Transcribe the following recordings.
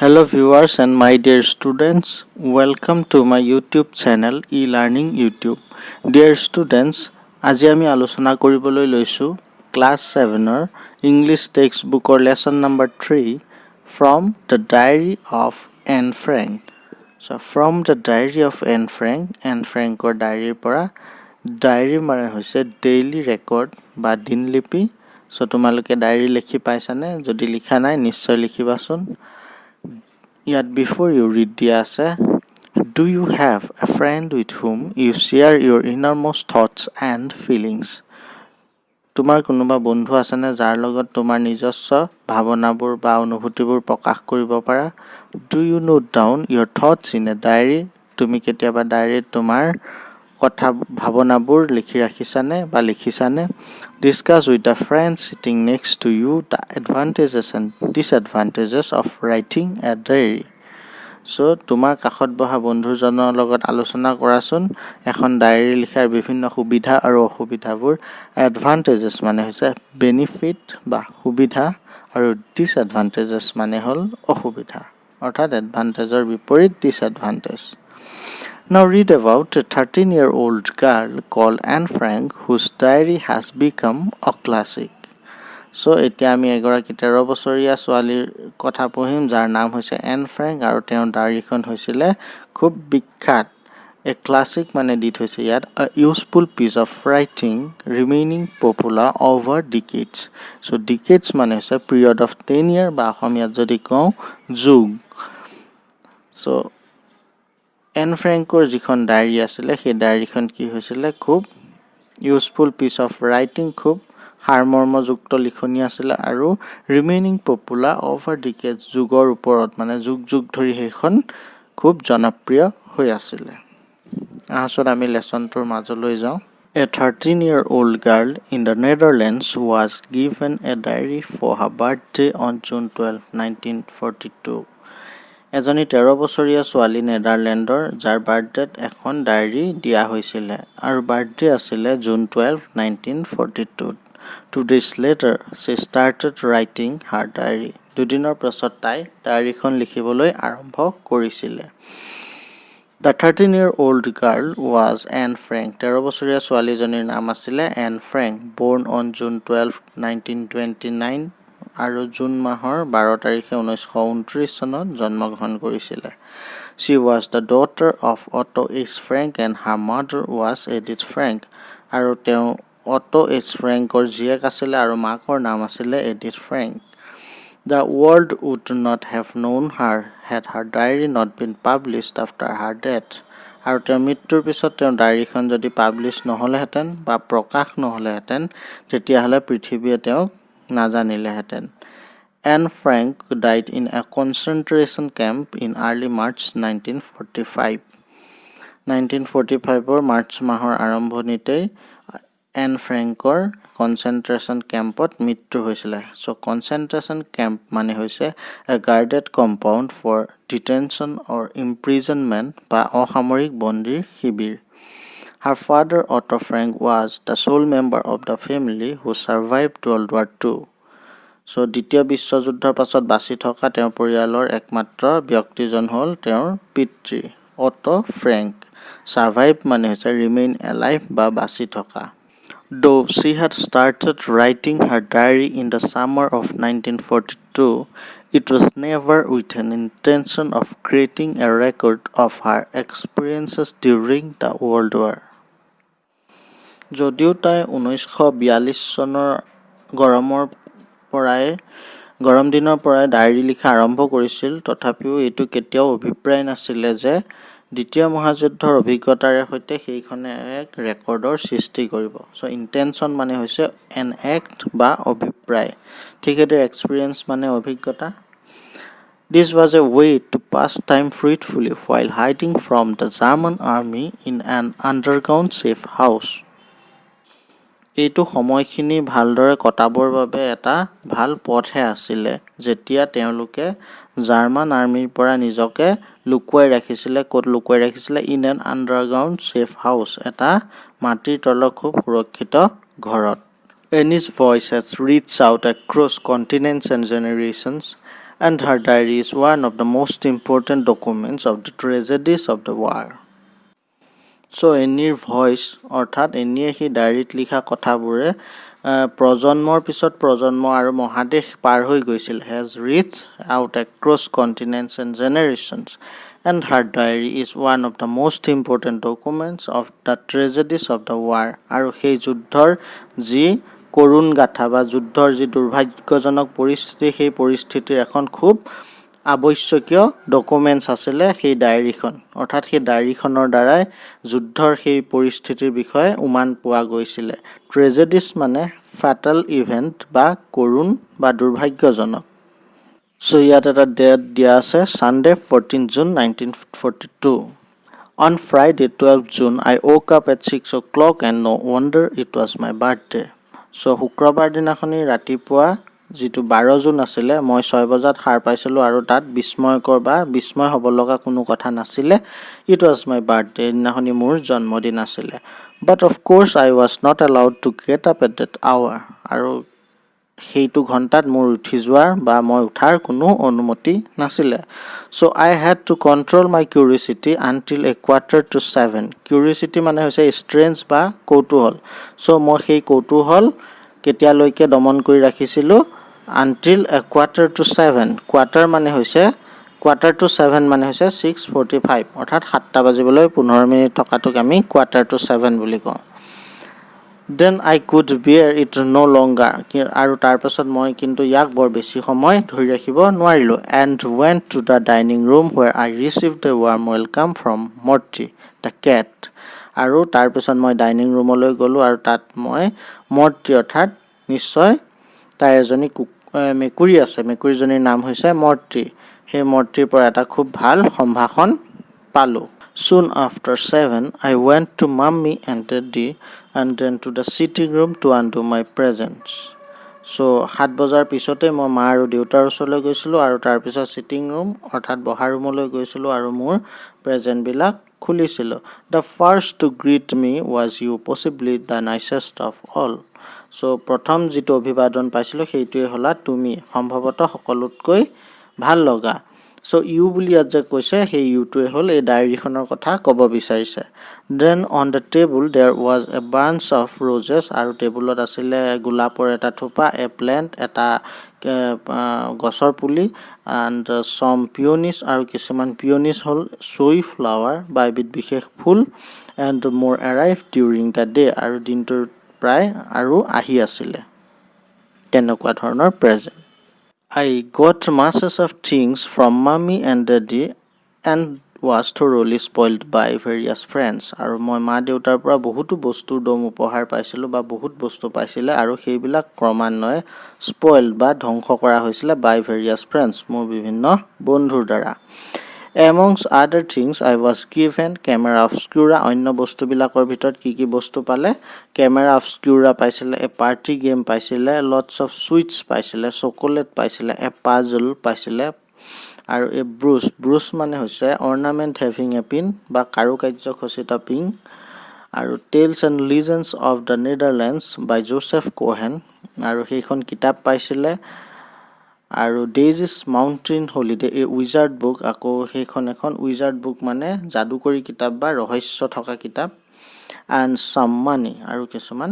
Hello viewers and my dear students, welcome to my YouTube channel e-learning YouTube. Dear students, আজি আমি আলোচনা কৰিবলৈ লৈছো ক্লাস 7 ৰ ইংলিশ টেক্সট বুকৰ lesson number 3 from the diary of Anne Frank. So from the diary of Anne Frankৰ ডায়েৰীৰ পৰা diary মানে হৈছে ডেইলি ৰেকৰ্ড বা দিনলিপি. So তোমালোকে ডায়েৰী লিখি পাইছানে? যদি লিখা নাই নিশ্চয় লিখিবাচোন. Yet before you read the essay, do you have a friend with whom you share your innermost thoughts and feelings? তোমাৰ কোনোবা বন্ধু আছেনে যাৰ লগত তোমাৰ নিজস্ব ভাৱনাবোৰ বা অনুভূতিবোৰ প্ৰকাশ কৰিব পাৰা? Do you note down your thoughts in a diary? তুমি কেতিয়াবা ডায়েৰীত তোমাৰ কথা ভাৱনাবোৰ লিখি ৰাখিছানে বা লিখিছানে? Discuss with a friend sitting next to you the advantages and disadvantages of writing a diary. So তোমাৰ কাষত বহা বন্ধুজনৰ লগত আলোচনা কৰাচোন এখন ডায়েৰী লিখাৰ বিভিন্ন সুবিধা আৰু অসুবিধাবোৰ. Advantages মানে হৈছে বেনিফিট বা সুবিধা আৰু disadvantages মানে হ'ল অসুবিধা, অৰ্থাৎ এডভান্টেজৰ বিপৰীত disadvantage. Now read about a 13-year-old girl called Anne Frank whose diary has become a classic. So এতিয়া আমি এগৰাকী 13 বছৰীয়া ছোৱালীৰ কথা পঢ়িম যাৰ নাম হৈছে এন ফ্ৰেংক আৰু তেওঁৰ ডায়েৰীখন হৈছিল খুব বিখ্যাত. A classic মানে দি থৈছে ইয়াত a useful piece of writing remaining popular over decades. So decades মানে হৈছে period of 10 year বা অসমীয়াত যদি কওঁ যুগ. So এন ফ্ৰেংকৰ যিখন ডায়েৰী আছিলে সেই ডায়েৰীখন কি হৈছিলে খুব ইউজফুল পিচ অফ ৰাইটিং, খুব সাৰমৰ্মযুক্ত লিখনি আছিলে আৰু ৰিমেইনিং পপুলাৰ অভাৰ ডিকেডছ যুগৰ ওপৰত মানে যুগ যুগ ধৰি সেইখন খুব জনপ্ৰিয় হৈ আছিলে. আহচোন আমি লেসনটোৰ মাজলৈ যাওঁ. A 13-year-old girl in the Netherlands was given a diary for her birthday on June 12, 1942. এজনী 13 বছৰীয়া ছোৱালী নেদাৰলেণ্ডৰ যাৰ বাৰ্থডেত এখন ডায়েৰী দিয়া হৈছিলে আৰু বাৰ্থডে আছিলে June 12, 1942. 2 days later, she started writing her diary. দুদিনৰ পাছত তাই ডায়েৰীখন লিখিবলৈ আৰম্ভ কৰিছিলে. The 13-year-old girl was Anne Frank. 13 বছৰীয়া ছোৱালীজনীৰ নাম আছিলে N Frank, born on June 12, 1929. আৰু জুন মাহৰ 12 তাৰিখে 1929 চনত জন্মগ্ৰহণ কৰিছিলে. She was the daughter of Otto H. Frank and her mother was Edith Frank. আৰু তেওঁ Otto H. Frankৰ জীয়েক আছিলে আৰু মাকৰ নাম আছিলে Edith Frank. The world would not have known her had her diary not been published after her death. আৰু তেওঁৰ মৃত্যুৰ পিছত তেওঁৰ ডায়েৰীখন যদি পাব্লিছ নহ'লেহেঁতেন বা প্ৰকাশ নহ'লেহেঁতেন তেতিয়াহ'লে পৃথিৱীয়ে তেওঁক নাজানিলেহেঁতেন. Anne Frank died in a concentration camp in early March 1945. 1945 March মাহৰ আৰম্ভণিতেই এন ফ্ৰেংকৰ কনচেন্ট্ৰেশ্যন কেম্পত মৃত্যু হৈছিলে. So concentration camp মানে হৈছে a guarded compound for detention or imprisonment বা অসামৰিক বন্দীৰ শিবিৰ. Her father Otto Frank was the sole member of the family who survived World War II. So দ্বিতীয় বিশ্বযুদ্ধৰ পাছত বাচি থকা তেওঁৰ পৰিয়ালৰ একমাত্ৰ ব্যক্তিজন হ'ল তেওঁৰ পিতৃ অটো ফ্ৰেংক. Survive মানে হৈছে remain alive বা বাচি থকা. Though she had started writing her diary in the summer of 1942, it was never with an intention of creating a record of her experiences during the World War. যদিও তাই 1942 চনৰ গৰম দিনৰ পৰাই ডায়েৰী লিখা আৰম্ভ কৰিছিল, তথাপিও এইটো কেতিয়াও অভিপ্ৰায় নাছিলে যে দ্বিতীয় মহাযুদ্ধৰ অভিজ্ঞতাৰে সৈতে সেইখনে এক ৰেকৰ্ডৰ সৃষ্টি কৰিব. চ' ইণ্টেনশ্যন মানে হৈছে এন এক্ট বা অভিপ্ৰায়, ঠিক সেইটো এক্সপিৰিয়েঞ্চ মানে অভিজ্ঞতা. This was a way to pass time fruitfully while hiding from the German army in an underground safe house. এইটো সময়খিনি ভালদৰে কটাবৰ বাবে এটা ভাল পথহে আছিলে যেতিয়া তেওঁলোকে জাৰ্মান আৰ্মিৰ পৰা নিজকে লুকুৱাই ৰাখিছিলে. ক'ত লুকুৱাই ৰাখিছিলে? In an underground safe house, এটা মাটিৰ তলৰ খুব সুৰক্ষিত ঘৰত. Annie's voice has reached out across continents and generations. and her diary is one of the most important documents of the tragedies of the war. So এনিৰ ভইচ অৰ্থাৎ এনিয়ে সেই ডায়েৰীত লিখা কথাবোৰে প্ৰজন্মৰ পিছত প্ৰজন্ম আৰু মহাদেশ পাৰ হৈ গৈছিল has reached out across continents and generations, and her diary is one of the most important documents of the tragedies of the war. আৰু সেই যুদ্ধৰ যি কৰুণ গাথা বা যুদ্ধৰ যি দুৰ্ভাগ্যজনক পৰিস্থিতি সেই পৰিস্থিতিৰ এখন খুব আৱশ্যকীয় ডকুমেন্টছ আছিলে সেই ডায়েৰীখন অৰ্থাৎ সেই ডায়েৰীখনৰ দ্বাৰাই যুদ্ধৰ সেই পৰিস্থিতিৰ বিষয়ে উমান পোৱা গৈছিলে ট্ৰেজেডিছ মানে ফ্যাটাল ইভেন্ট বা কৰুণ বা দুৰ্ভাগ্যজনক সো ইয়াত এটা ডেট দিয়া আছে Sunday 14 June 1942 On Friday 12 June I woke up at 6 o'clock and no wonder it was my birthday so শুক্ৰবাৰ দিনাখনি ৰাতিপুৱা যেটো 12 জুন আছিল মই 6 বজাত সাৰ পাইছিলো আৰু তাত বিস্ময়কৰ বা বিস্ময় হ'ব লগা কোনো কথা নাছিল ইট ওয়াজ মাই বাৰ্থডে দিনাখনি মোৰ জন্মদিন আছিল but of course I was not allowed to get up at that hour আৰু সেইটো ঘণ্টাত মোৰ উঠি যোৱাৰ বা মই উঠাৰ কোনো অনুমতি নাছিল so I had to control my curiosity until a quarter to 7 curiosity মানে হৈছে ষ্ট্ৰেঞ্জ বা কৌতূহল সো মই সেই কৌতূহল কেতিয়ালৈকে দমন কৰি ৰাখিছিলো until a quarter to 7 quarter মানে হৈছে quarter to 7 মানে হৈছে 6:45 অৰ্থাৎ 7টা বাজিবলৈ 15 মিনিট থকাটোক আমি quarter to 7 বুলি কওঁ then I could bear it no longer আৰু তাৰ পাছত মই কিন্তু ইয়াক বৰ বেছি সময় ধৰি ৰাখিব নোৱাৰিলো and went to the dining room where I received a warm welcome from Morty the cat আৰু তাৰ পাছত মই ডাইনিং ৰুমলৈ গলো আৰু তাত মই মৰ্টি অৰ্থাৎ নিশ্চয় তাই এজনী মেকুৰী আছে মেকুৰীজনীৰ নাম হৈছে মৰ্টি হে মৰ্টিৰ পৰা এটা খুব ভাল সম্ভাষণ পালো Soon after 7 I went to mommy and daddy and then to the sitting room to undo my presents so 7 বজাৰ পিছতে মই মা আৰু দেউতাৰ ওচৰলৈ গৈছিলো আৰু তাৰ পিছত সিটিং ৰুম অৰ্থাৎ বহা ৰুমলৈ গৈছিলো আৰু মোৰ প্ৰেজেন্ট বিলাক খুলিছিলো the first to greet me was you possibly the nicest of all so প্ৰথম যেটো অভিবাদন পাইছিলো সেইটোৱে হলা তুমি সম্ভৱতঃ সকলোতকৈ ভাল লগা so you বুলি আজে কৈছে সেই ইউটোৱে হল এই ডায়েৰীখনৰ কথা ক'ব বিচাৰিছে then on the table there was a bunch of roses আৰু টেবুলত আছিল গোলাপৰ এটা থোপা a plant এটা গছৰ পুলি and some peonies আৰু কিছুমান peonies হল soy flower বা এবিধ বিশেষ ফুল and more arrived during the day আৰু দিনটোৰ প্ৰায় আৰু আহি আছিল তেনেকুৱা ধৰণৰ present I got masses of things from mommy and daddy and was thoroughly spoiled by various friends আৰু মই মা দেউতাৰ পৰা বহুতো বস্তুৰ দম উপহাৰ পাইছিলো বা বহুত বস্তু পাইছিলে আৰু সেইবিলাক ক্ৰমান্বয়ে স্পইলড বা ধ্বংস কৰা হৈছিল by various friends মোৰ বিভিন্ন বন্ধুৰ দ্বাৰা Amongst other things I was given camera obscura অন্য বস্তুবিলাকৰ ভিতৰত কি বস্তু পালে camera obscura পাইছিলে a party game পাইছিলে lots of sweets পাইছিলে chocolate পাইছিলে a puzzle পাইছিলে আৰু a brush মানে হৈছে ornament having a pin বা কাৰুকাৰ্য খচিত পিন আৰু Tales and Legends of the Netherlands by Joseph Cohen আৰু সেইখন কিতাপ পাইছিলে আৰু Daisy's Mountain Holiday a wizard book আকৌ সেইখন এখন wizard book মানে যাদুকৰী কিতাপ বা ৰহস্য থকা কিতাপ and some money আৰু কিছুমান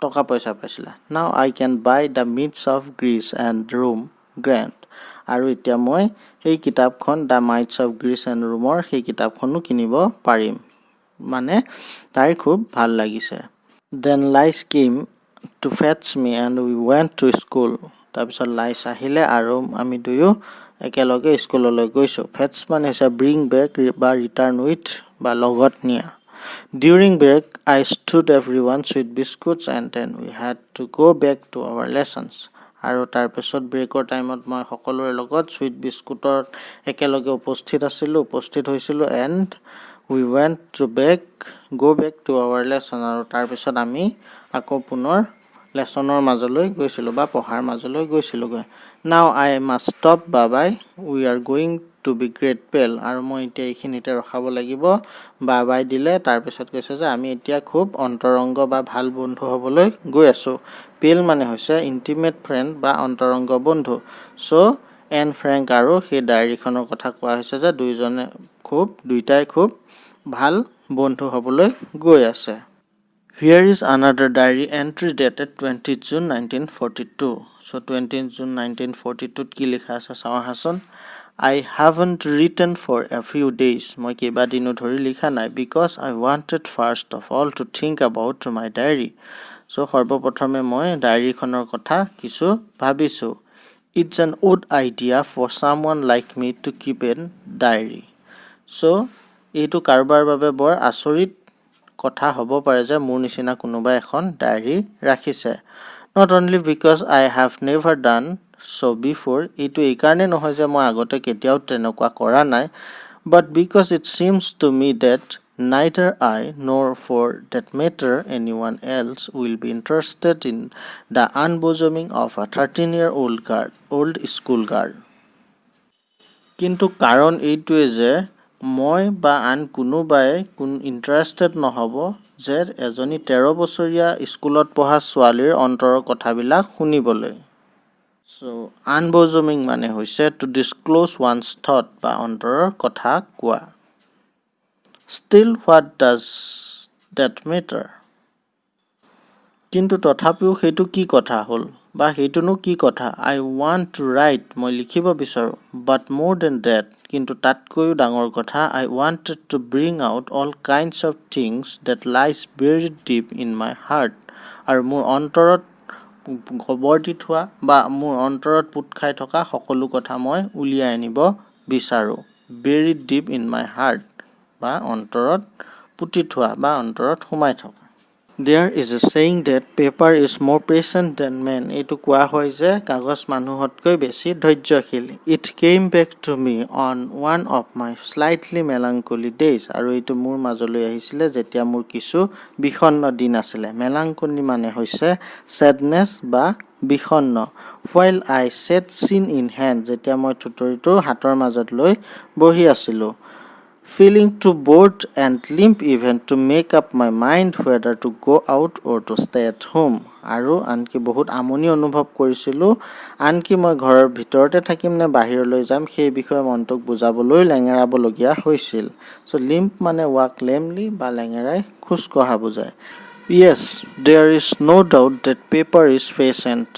টকা পইচা পাইছিল now I can buy the myths of Greece and Rome Grant আৰু এতিয়া মই এই কিতাপখন The Myths of Greece and Rome সেই কিতাপখনো কিনিব পাৰিম মানে তাই খুব ভাল লাগিছে then Lice came to fetch me and we went to school তাৰপিছত লাইস আহিলে আৰু আমি দুয়ো একেলগে স্কুললৈ গৈছো ফেটস মানে হৈছে ব্ৰিং বেক বা ৰিটাৰ্ণ উইথ বা লগত নিয়া during break I stood everyone sweet biscuits and then we had to go back to our lessons আৰু তাৰ পিছত ব্ৰেকৰ টাইমত মই সকলোৰে লগত সুইট বিস্কুটৰ একেলগে উপস্থিত হৈছিলো and we went to go back to our lesson আৰু তাৰ পিছত আমি আকৌ পুনৰ লেসনৰ মাজলৈ গৈছিলো বা পঢ়াৰ মাজলৈ গৈছিলো now I must stop bye bye we are going to be great pal আৰু মই এতিয়া এইখিনিতে ৰখাব লাগিব বাই বাই দিলে তাৰ পিছত কৈছে যে আমি এতিয়া খুব অন্তৰংগ বা ভাল বন্ধু হ'বলৈ গৈ আছো পেল মানে হৈছে ইন্টিমেট ফ্ৰেন্ড বা অন্তৰংগ বন্ধু so এন ফ্ৰেংক আৰু সেই ডায়েৰীখনৰ কথা কোৱা হৈছে যে দুইটাই খুব ভাল বন্ধু হ'বলৈ গৈ আছে। Here is another diary entry dated 20 June 1942. So 20 June 1942 কি লিখা আছে চাওঁ আহাচোন। I haven't written for a few days. মই কেইবাদিনো ধৰি লিখা নাই because I wanted first of all to think about my diary. So সৰ্বপ্ৰথমে মই ডায়েৰীখনৰ কথা কিছু ভাবিছোঁ। It's an odd idea for someone like me to keep a diary. So এইটো কাৰোবাৰ বাবে বৰ আচৰিত কথা হ'ব পাৰে যে মোৰ নিচিনা কোনোবা এখন ডায়েৰী ৰাখিছে। Not only because I have never done so before, এইটো এই কাৰণে নহয় যে মই আগতে কেতিয়াও তেনেকুৱা কৰা নাই, but because it seems to me that neither I nor for that matter anyone else will be interested in the unbosoming of a 13-year-old school girl. কিন্তু কাৰণ এইটোৱে যে মই বা আন কোনোবাই ইণ্টাৰেষ্টেড নহ'ব যে এজনী 13 বছৰীয়া স্কুলত পঢ়া ছোৱালীৰ অন্তৰৰ কথাবিলাক শুনিবলৈ। চ' আনবজমিং মানে হৈছে টু ডিছক্ল'জ ওৱানছ থট বা অন্তৰৰ কথা কোৱা। Still what does that matter? কিন্তু তথাপিও সেইটো কি কথা হ'ল বা সেইটোনো কি কথা? আই ৱান্ট টু ৰাইট, মই লিখিব বিচাৰোঁ, বাট মোৰ দেন ডেট, কিন্তু তাতকৈও ডাঙৰ কথা, I wanted to bring out all kinds of things that lies buried deep in my heart, আৰু মোৰ অন্তৰত গবৰ্তি থোৱা বা মোৰ অন্তৰত পোত খাই থকা সকলো কথা মই উলিয়াই আনিব বিচাৰোঁ। বেৰিড ডিপ ইন মাই হাৰ্ট বা অন্তৰত পুতি থোৱা বা অন্তৰত সোমাই থকা। There is a saying that paper is more patient than man. এইটো কোৱা হয় যে কাগজ মানুহতকৈ বেছি ধৈৰ্যশীল। It came back to me on one of my slightly melancholy days. আৰু এইটো মোৰ মাজলৈ আহিছিলে যেতিয়া মোৰ কিছু বিষণ্ণ দিন আছিলে। melancholy মানে হৈছে sadness বা বিষণ্ণ। While I sat chin in hand, যেতিয়া মই থুতৰিটো হাতৰ মাজত লৈ বহি আছিলোঁ। Feeling too bored and limp even to make up my mind whether to go out or to stay at home. আৰু আনকি বহুত আমনি অনুভৱ কৰিছিলোঁ, আনকি মই ঘৰৰ ভিতৰতে থাকিম নে বাহিৰলৈ যাম সেই বিষয়ে মনটোক বুজাবলৈ লেঙেৰাবলগীয়া হৈছিল। চ' লিম্প মানে ৱাক লেমলি বা লেঙেৰাই খোজ কঢ়া বুজায়। Yes, there is no doubt that paper is patient.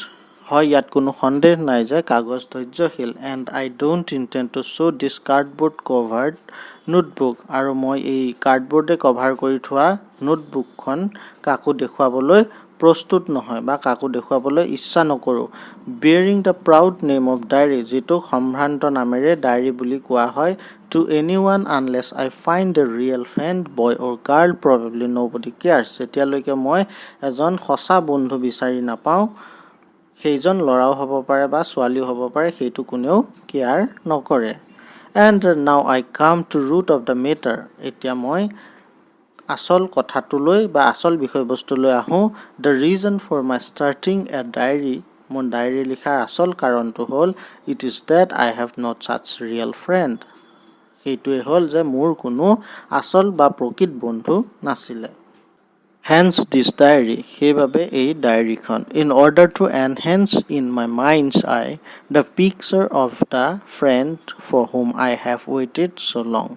হয়, ইয়াত কোনো সন্দেহ নাই যে কাগজ ধৈৰ্যশীল। And I don't intend to show this cardboard covered notebook, আৰু মই এই কাৰ্ডবৰ্ডে কভাৰ কৰি থোৱা নোটবুকখন কাকো দেখুৱাবলৈ প্ৰস্তুত নহয় বা কাকো দেখুৱাবলৈ ইচ্ছা নকৰোঁ। Bearing the proud name of diary, যিটোক সম্ভ্ৰান্ত নামেৰে ডায়েৰী বুলি কোৱা হয়, to any one unless I find the real friend boy or girl probably nobody cares, যেতিয়ালৈকে মই এজন সঁচা বন্ধু বিচাৰি নাপাওঁ, সেইজন ল'ৰাও হ'ব পাৰে বা ছোৱালীও হ'ব পাৰে, সেইটো কোনেও কেয়াৰ নকৰে। And now I come to root of the matter. এতিয়া মই আচল কথাটোলৈ বা আচল বিষয়বস্তুলৈ আহোঁ। The reason for my starting a diary, মোৰ ডায়েৰী লিখাৰ আচল কাৰণটো হ'ল, it is that I have not such real friend. সেইটোৱে হ'ল যে মোৰ কোনো আচল বা প্ৰকৃত বন্ধু নাছিলে। Hence this diary, সেইবাবে এই ডায়েৰীখন। In order to enhance in my mind's eye the picture of the friend for whom I have waited so long.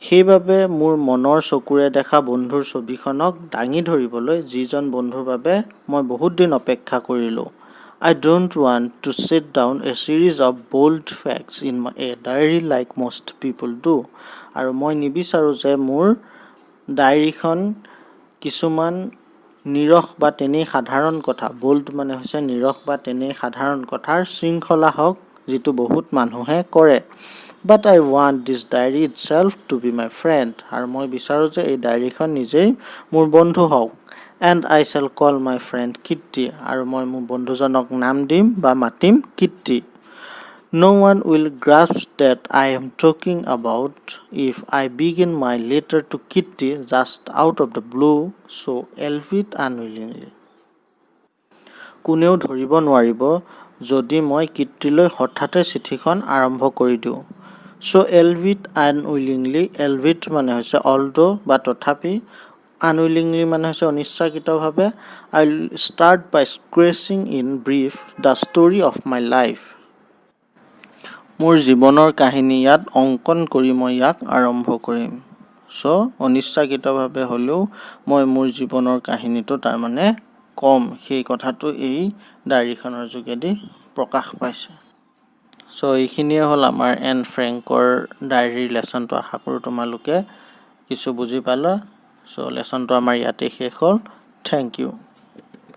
সেইবাবে মোৰ মনৰ চকুৰে দেখা বন্ধুৰ ছবিখনক দাঙি ধৰিবলৈ, যিজন বন্ধুৰ বাবে মই বহুত দিন অপেক্ষা কৰিলোঁ। I don't want to set down a series of bold facts in a diary like most people do. আৰু মই নিবিচাৰোঁ যে মোৰ ডায়েৰীখন কিছুমান নিৰস বা তেনেই সাধাৰণ কথা, বোল্ড মানে হৈছে নিৰস বা তেনেই সাধাৰণ কথাৰ শৃংখলা হওক, যিটো বহুত মানুহে কৰে। But I want this diary itself to be my friend, আৰু মই বিচাৰোঁ যে এই ডায়েৰীখন নিজেই মোৰ বন্ধু হওক। And I shall call my friend Kirti, আৰু মই মোৰ বন্ধুজনক নাম দিম বা মাতিম কীৰ্তি। No one will grasp that I am talking about if I begin my letter to Kitty just out of the blue, so albeit unwillingly. কোনেও ধৰিব নোৱাৰিব যদি মই কীৰ্তিলৈ হঠাতে চিঠিখন আৰম্ভ কৰি দিওঁ। So albeit unwillingly, albeit মানে হৈছে although বা তথাপি, unwillingly মানে হৈছে অনিচ্ছাকৃতভাৱে, I will start by sketching in brief the story of my life. মোৰ জীৱনৰ কাহিনী ইয়াত অংকন কৰি মই ইয়াক আৰম্ভ কৰিম। চ' অনিচ্ছাকৃতভাৱে হ'লেও মই মোৰ জীৱনৰ কাহিনীটো তাৰমানে কম, সেই কথাটো এই ডায়েৰীখনৰ যোগেদি প্ৰকাশ পাইছে। চ' এইখিনিয়ে হ'ল আমাৰ এন ফ্ৰেংকৰ ডায়েৰীৰ লেচনটো। আশা কৰোঁ তোমালোকে কিছু বুজি পালা। চ' লেচনটো আমাৰ ইয়াতে শেষ হ'ল। Thank U.